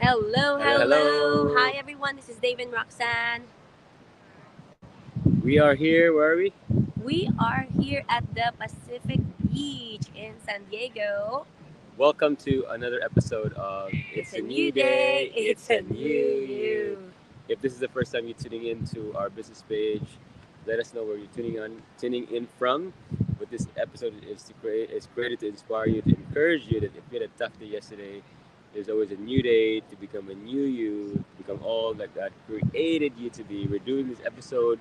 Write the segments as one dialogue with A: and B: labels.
A: Hello,
B: Hello,
A: hello. Hi,
B: hello.
A: everyone. This is Dave and Roxanne.
B: We are here. Where are we?
A: We are here at the Pacific Beach in San Diego.
B: Welcome to another episode of
A: It's
B: It's
A: a
B: a
A: new
B: New
A: day.
B: Day.
A: It's
B: It's
A: a
B: a
A: new
B: new you.
A: you.
B: If this is the first time you're tuning in to our business page, let us know where you're tuning in from. But this episode is created to inspire you, to encourage you that if you had a tough day yesterday, there's always a new day to become a new you, to become all that God created you to be. We're doing this episode.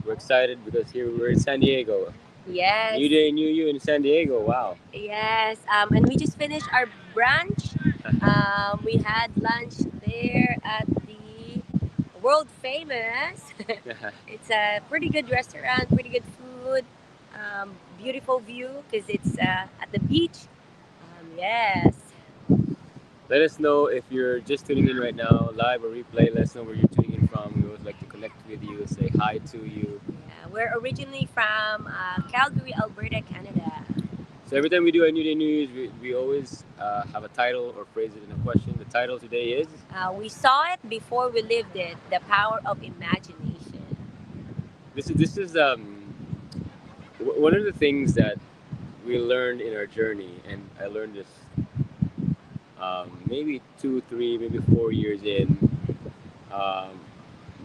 B: We're excited because here we're in San Diego.
A: Yes,
B: New Day, New You in San Diego. Wow.
A: yes. And we just finished our brunch. We had lunch there at the world famous. It's a pretty good restaurant, pretty good food, beautiful view because it's at the beach. Yes.
B: Let us know if you're just tuning in right now, live or replay. Let us know where you're tuning in from. We would like to connect with you, say hi to you.
A: Yeah, we're originally from Calgary, Alberta, Canada.
B: So every time we do a New Day News, we always have a title or phrase it in a question. The title today is
A: We saw it before we lived it. The power of imagination.
B: this is one of the things that we learned in our journey, and I learned this maybe 2, 3, maybe 4 years in um,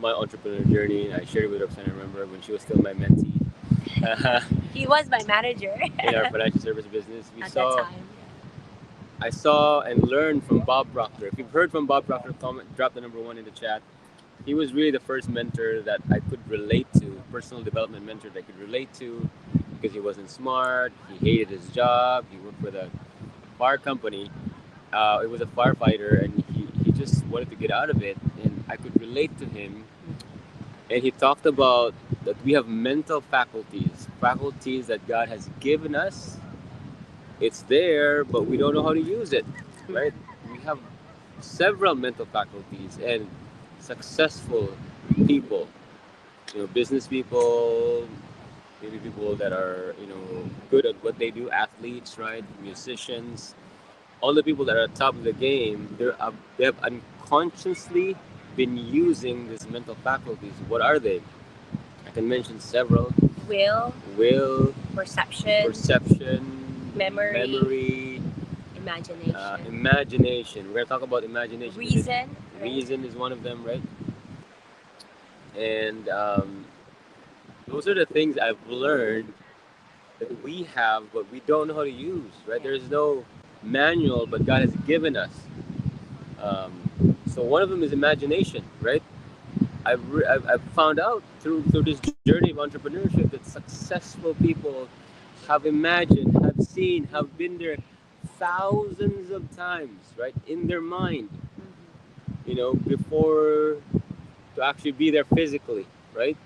B: my entrepreneur journey. I shared it with Roxanne. I remember when she was still my mentee.
A: He was my manager
B: In our financial service business.
A: at that time.
B: I saw and learned from Bob Proctor. If you've heard from Bob Proctor, comment, drop the number one in the chat. He was really the first mentor that I could relate to, personal development mentor that I could relate to, because he wasn't smart. He hated his job. He worked for the fire company. It was a firefighter, and he just wanted to get out of it. And I could relate to him. And he talked about that we have mental faculties that God has given us. It's there, but we don't know how to use it, right? We have several mental faculties, and successful people, business people, maybe people that are, good at what they do, athletes, right? Musicians, all the people that are at the top of the game, they have unconsciously been using these mental faculties. What are they? I can mention several.
A: Will,
B: Will,
A: perception,
B: perception,
A: memory,
B: memory,
A: imagination,
B: imagination. We're gonna talk about imagination today.
A: reason, right?
B: Reason is one of them, right? And those are the things I've learned that we have, but we don't know how to use, right?
A: Yeah.
B: There's no manual, but God has given us. So one of them is imagination, right? I've found out through this journey of entrepreneurship that successful people have imagined, have seen, have been there thousands of times, right, in their mind, before to actually be there physically, right?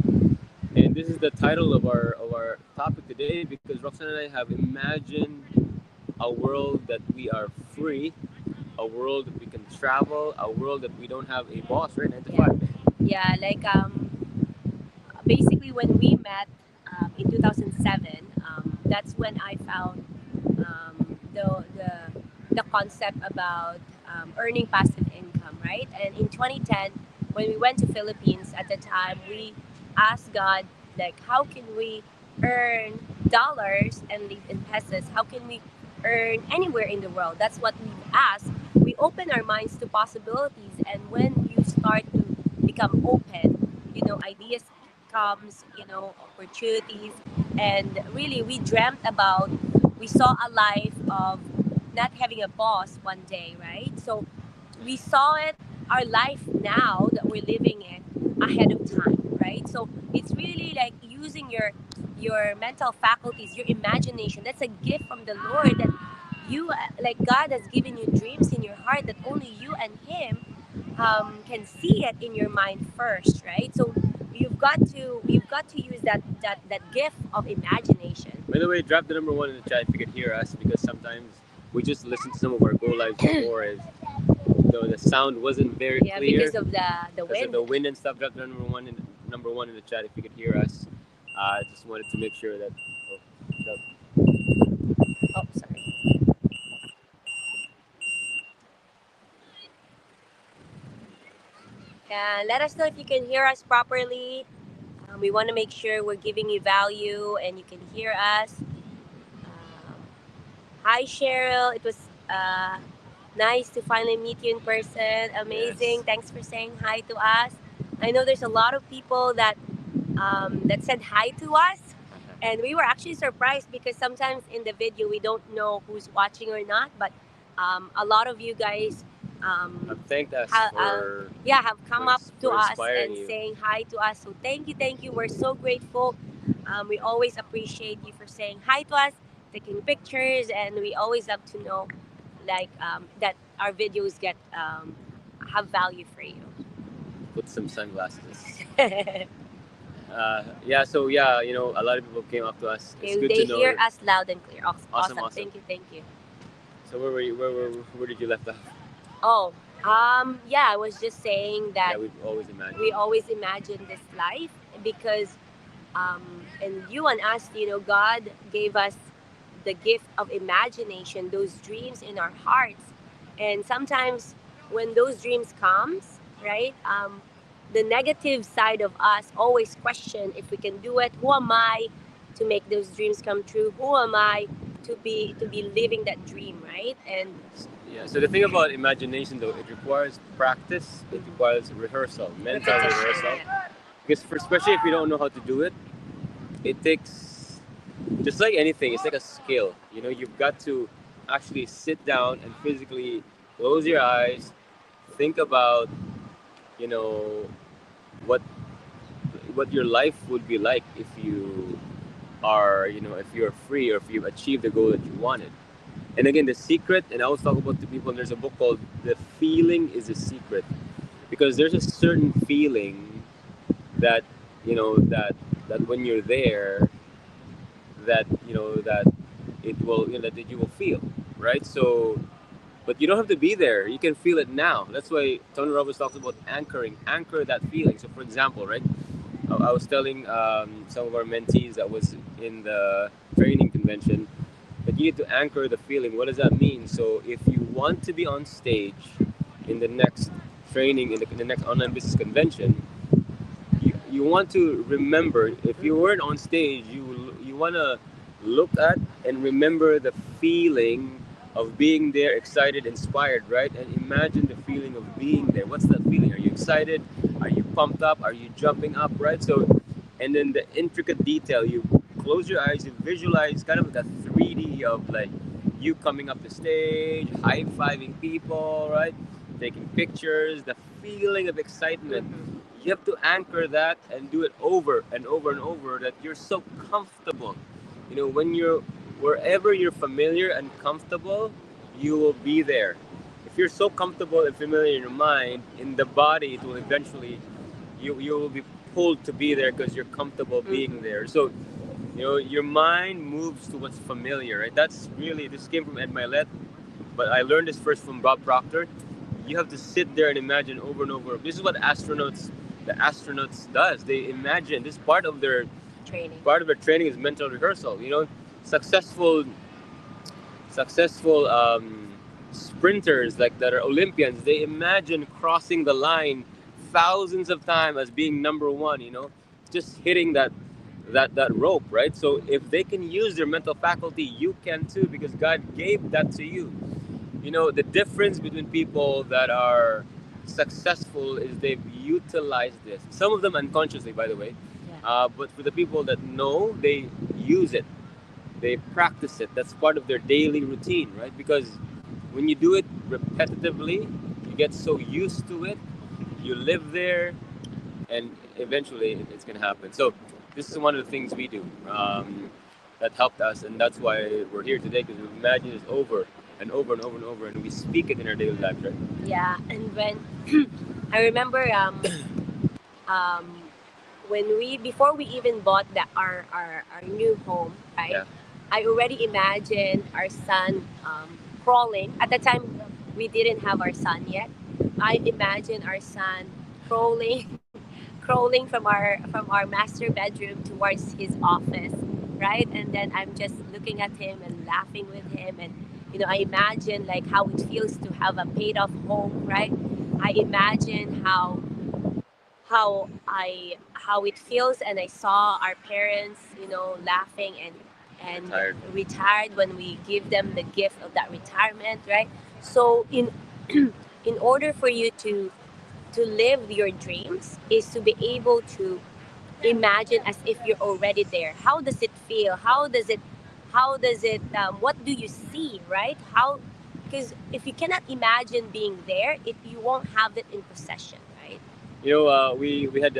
B: And this is the title of our topic today because Roxanne and I have imagined a world that we are free, a world that we can travel, a world that we don't have a boss, right? Nine to
A: Yeah.
B: five.
A: Yeah, like basically when we met in 2007, that's when I found the concept about earning passive income, right? And in 2010, when we went to Philippines at the time, we asked God, like, how can we earn dollars and live in pesos? How can we earn anywhere in the world? That's what we've asked. We open our minds to possibilities, and when you start to become open, ideas comes, opportunities, and really we dreamt about, we saw a life of not having a boss one day, right? So we saw it, our life now that we're living in ahead of time, right? So it's really like using your mental faculties, your imagination. That's a gift from the Lord that you, like, God has given you dreams in your heart that only you and Him can see it in your mind first, right? So you've got to use that gift of imagination.
B: By the way, drop the number one in the chat if you can hear us because sometimes we just listened to some of our go lives before as though the sound wasn't very
A: Yeah,
B: clear
A: because of the
B: because of
A: wind.
B: the wind and stuff. Drop the number one in the chat if you could hear us. I just wanted to make sure that. Oh,
A: Oh, sorry. And let us know if you can hear us properly. We want to make sure we're giving you value and you can hear us. Um, Hi, Cheryl. It was nice to finally meet you in person.
B: Yes.
A: Amazing. Thanks for saying hi to us. I know there's a lot of people that said hi to us, and we were actually surprised because sometimes in the video we don't know who's watching or not. But a lot of you guys,
B: Have
A: um,
B: thanked us for
A: yeah, have come up to
B: for
A: us
B: inspiring
A: and
B: you.
A: saying hi to us. So thank you. We're so grateful. We always appreciate you for saying hi to us, taking pictures, and we always love to know, like that our videos get have value for you.
B: Put some sunglasses. Yeah. So yeah, a lot of people came up to us. It's
A: Okay,
B: good to
A: they
B: know.
A: hear us loud and clear.
B: Awesome,
A: Awesome.
B: awesome.
A: Thank you.
B: So where were you? Where did you left off?
A: Oh, yeah, I was just saying that
B: Yeah, we've always imagined.
A: we always imagine this life because, and you and us, God gave us the gift of imagination, those dreams in our hearts. And sometimes when those dreams comes, right, the negative side of us always question if we can do it. Who am I to make those dreams come true? Who am I to be living that dream, right? And
B: Yeah. So the thing about imagination, though, it requires practice. It requires rehearsal, mental
A: repetition,
B: rehearsal.
A: yeah.
B: Because especially if you don't know how to do it, it takes just like anything. It's like a skill. You've got to actually sit down and physically close your eyes, think about you know what what your life would be like if you are if you're free or if you've achieved the goal that you wanted. And again, the secret, and I always talk about to people, and there's a book called The Feeling is a Secret, because there's a certain feeling that that when you're there, that it will that you will feel, right? So but you don't have to be there. You can feel it now. That's why Tony Robbins talks about anchor that feeling. So for example, right, I was telling some of our mentees that was in the training convention that you need to anchor the feeling. What does that mean? So if you want to be on stage in the next training, in the next online business convention, you want to remember, if you weren't on stage, you want to look at and remember the feeling of being there, excited, inspired, right? And imagine the feeling of being there. What's that feeling? Are you excited? Are you pumped up? Are you jumping up, right? So and then the intricate detail, you close your eyes, you visualize kind of the 3D of like you coming up the stage, high-fiving people, right, taking pictures, the feeling of excitement.
A: Mhm.
B: You have to anchor that and do it over and over and over, that you're so comfortable. When you're wherever you're familiar and comfortable, you will be there. If you're so comfortable and familiar in your mind, in the body, it will eventually, you will be pulled to be there because you're comfortable being
A: Mhm.
B: there. So your mind moves to what's familiar, right? That's really, this came from Ed Milet, but I learned this first from Bob Proctor. You have to sit there and imagine over and over. This is what the astronauts does. They imagine. This
A: Training.
B: part of their training is mental rehearsal. Successful successful sprinters like that are Olympians. They imagine crossing the line thousands of times as being number one. Just hitting that rope, right? So if they can use their mental faculty, you can too, because God gave that to you. The difference between people that are successful is they've utilized this. Some of them unconsciously, by the way.
A: Yeah.
B: But for the people that know, they use it. They practice it. That's part of their daily routine, right? Because when you do it repetitively, you get so used to it, you live there, and eventually it's going to happen. So this is one of the things we do, that helped us, and that's why we're here today, because we imagine this over and over and over and over, and we speak it in our daily lives, right?
A: Yeah, and when I remember um, when we before we even bought our new home, right?
B: Yeah.
A: I already imagined our son crawling. At the time, we didn't have our son yet. I imagined our son crawling, crawling from our master bedroom towards his office, right? And then I'm just looking at him and laughing with him, and I imagine like how it feels to have a paid off home, right? I imagine how how it feels, and I saw our parents, laughing and
B: Retired.
A: retired when we give them the gift of that retirement, right? So in order for you to live your dreams is to be able to imagine as if you're already there. How does it feel? What do you see, right? How, because if you cannot imagine being there, you won't have it in possession, right?
B: We had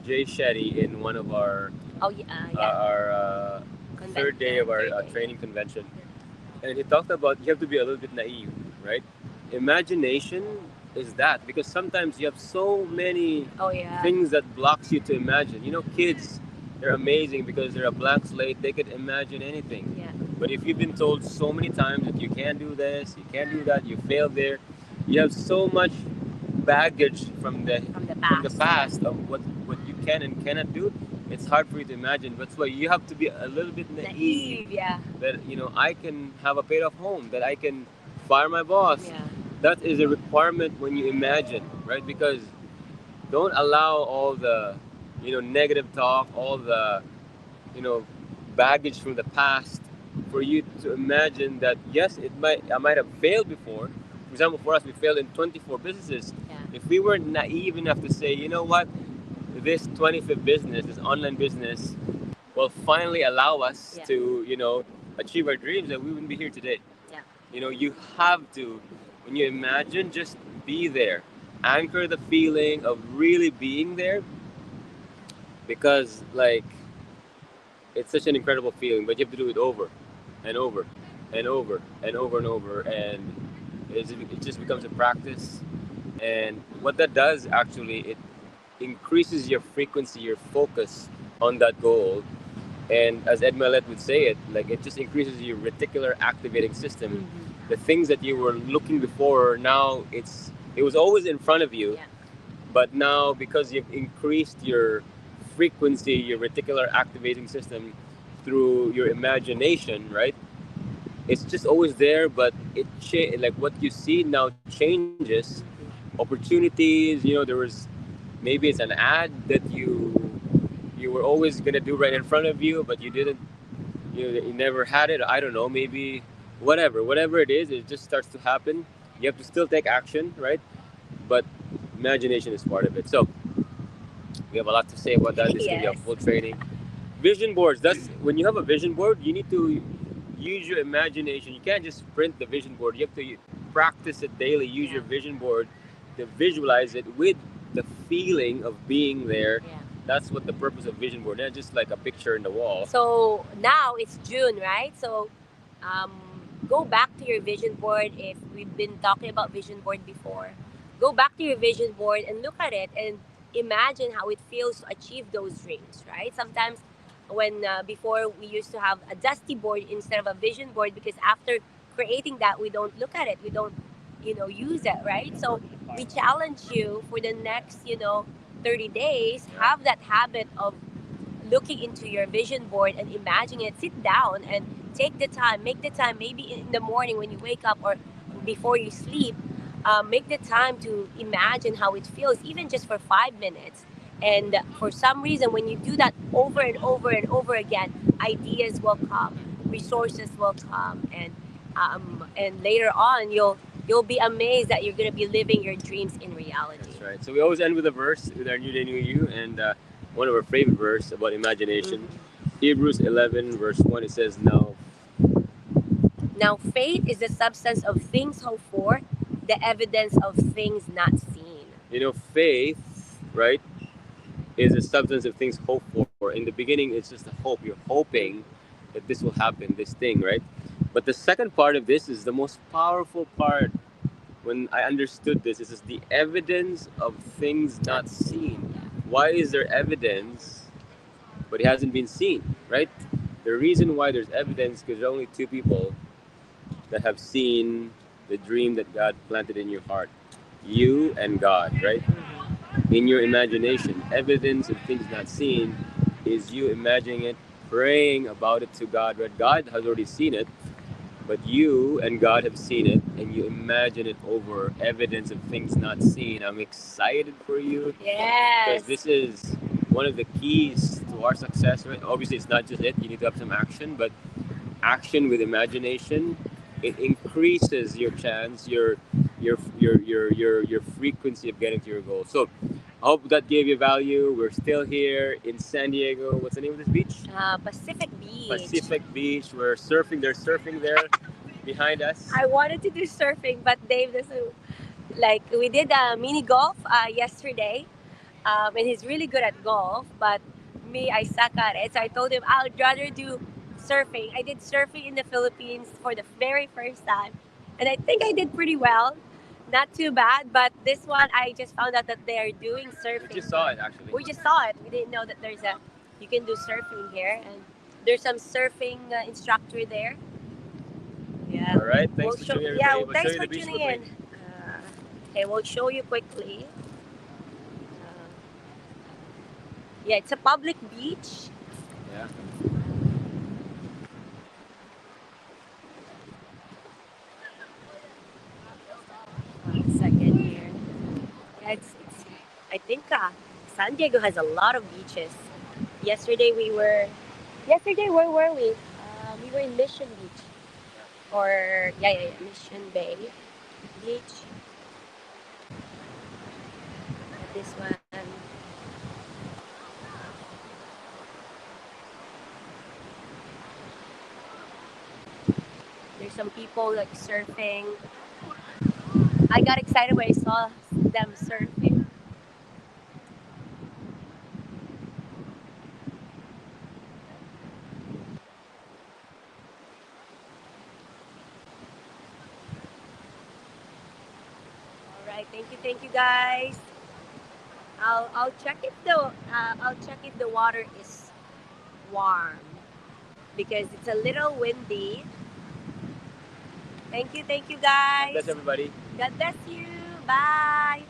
B: Jay Shetty in one of our
A: Oh yeah,
B: our third day of our
A: third day,
B: training convention, and he talked about you have to be a little bit naive, right? Imagination is that because sometimes you have so many
A: oh yeah,
B: things that blocks you to imagine. Kids, they're amazing because they're a blank slate. They could imagine anything.
A: yeah,
B: But if you've been told so many times that you can't do this, you can't do that, you failed there, you have so much baggage from the
A: past.
B: past of what you can and cannot do. It's hard for you to imagine. That's why you have to be a little bit naive.
A: Naive, yeah,
B: That I can have a paid off home. That I can fire my boss.
A: yeah,
B: That is a requirement when you imagine, right? Because don't allow all the negative talk, all the you know baggage from the past for you to imagine that yes, I might have failed before. For example, for us, we failed in 24 businesses.
A: yeah,
B: If we weren't naive enough to say, you know what, this 25th business, this online business, will finally allow us
A: yeah,
B: to achieve our dreams, that we wouldn't be here today.
A: yeah,
B: You have to, when you imagine, just be there, anchor the feeling of really being there, because it's such an incredible feeling, but you have to do it over and over and over and over and over, and it just becomes a practice. And what that does, actually, it increases your frequency, your focus on that goal. And as Ed Milet would say it, it just increases your reticular activating system.
A: mm-hmm.
B: The things that you were looking before, now it was always in front of you,
A: Yeah,
B: but now because you've increased your frequency, your reticular activating system through your imagination, right? It's just always there, but what you see now changes. Opportunities, there was maybe it's an ad that you were always gonna do right in front of you, but you didn't. You never had it. I don't know. Maybe whatever it is, it just starts to happen. You have to still take action, right? But imagination is part of it. So we have a lot to say about that. This is gonna be a
A: yes,
B: full training. Vision boards. That's when you have a vision board, you need to use your imagination. You can't just print the vision board. You have to practice it daily. Use
A: yeah,
B: your vision board to visualize it with the feeling of being there.
A: yeah.
B: That's what the purpose of vision board. Not just like a picture in the wall.
A: So now it's June, right? So um, go back to your vision board. If we've been talking about vision board before, go back to your vision board and look at it and imagine how it feels to achieve those dreams, right? Sometimes when before we used to have a dusty board instead of a vision board, because after creating that we don't look at it, we don't use it, right? So we challenge you for the next 30 days, have that habit of looking into your vision board and imagining it. Sit down and take the time, make the time, maybe in the morning when you wake up or before you sleep. Make the time to imagine how it feels, even just for 5 minutes. And for some reason, when you do that over and over and over again, ideas will come, resources will come, and later on, you'll be amazed that you're gonna be living your dreams in reality.
B: That's right. So we always end with a verse with our New Day, New You, and one of our favorite verse about imagination.
A: Mhm.
B: Hebrews 11, verse 1, it says, "Now
A: Now, faith is the substance of things hoped for, the evidence of things not seen.
B: faith, right, is the substance of things hoped for. In the beginning, it's just a hope. You're hoping that this will happen, this thing, right? But the second part of this is the most powerful part. When I understood this, this is the evidence of things not
A: Not
B: seen.
A: seen. Yeah.
B: Why is there evidence, but it hasn't been seen, right? The reason why there's evidence because there are only two people that have seen the dream that God planted in your heart, you and God, right?
A: Mhm.
B: In your imagination. Evidence of things not seen is you imagining it, praying about it to God, right? God has already seen it, but you and God have seen it. and you imagine it over evidence of things not seen. I'm excited for you because
A: Yes.
B: this is one of the keys to our success. Right? Obviously, it's not just it. You need to have some action, but action with imagination, it increases your chance, your frequency of getting to your goal. So I hope that gave you value. We're still here in San Diego. What's the name of this beach?
A: Pacific Beach.
B: Pacific Beach. We're surfing. There's surfing there behind us.
A: I wanted to do surfing, but Dave doesn't. Like, we did a mini golf yesterday, and he's really good at golf. But me, I suck at it. So I told him I'd rather do surfing. I did surfing in the Philippines for the very first time, and I think I did pretty well. Not too bad, but this one I just found out that they are doing
B: We
A: surfing.
B: just saw it actually.
A: We just saw it. We didn't know that there's a you can do surfing here, and there's some surfing instructor there. Yeah.
B: All right. Thanks
A: We'll
B: for
A: show.
B: tuning in,
A: Yeah.
B: everybody.
A: Well,
B: We'll show
A: thanks
B: you
A: for
B: the beach
A: tuning
B: quickly.
A: in. Okay, we'll show you quickly. Yeah, it's a public beach.
B: Yeah.
A: Second here. Yeah, it's I think San Diego has a lot of beaches. Yesterday we were. Yesterday where were we? We were in Mission Beach, or yeah, Mission Bay Beach. This one. There's some people like surfing. I got excited when I saw them surfing. All right, thank you guys. I'll check if the water is warm because it's a little windy. Thank you
B: God
A: guys.
B: bless everybody.
A: God bless you. Bye.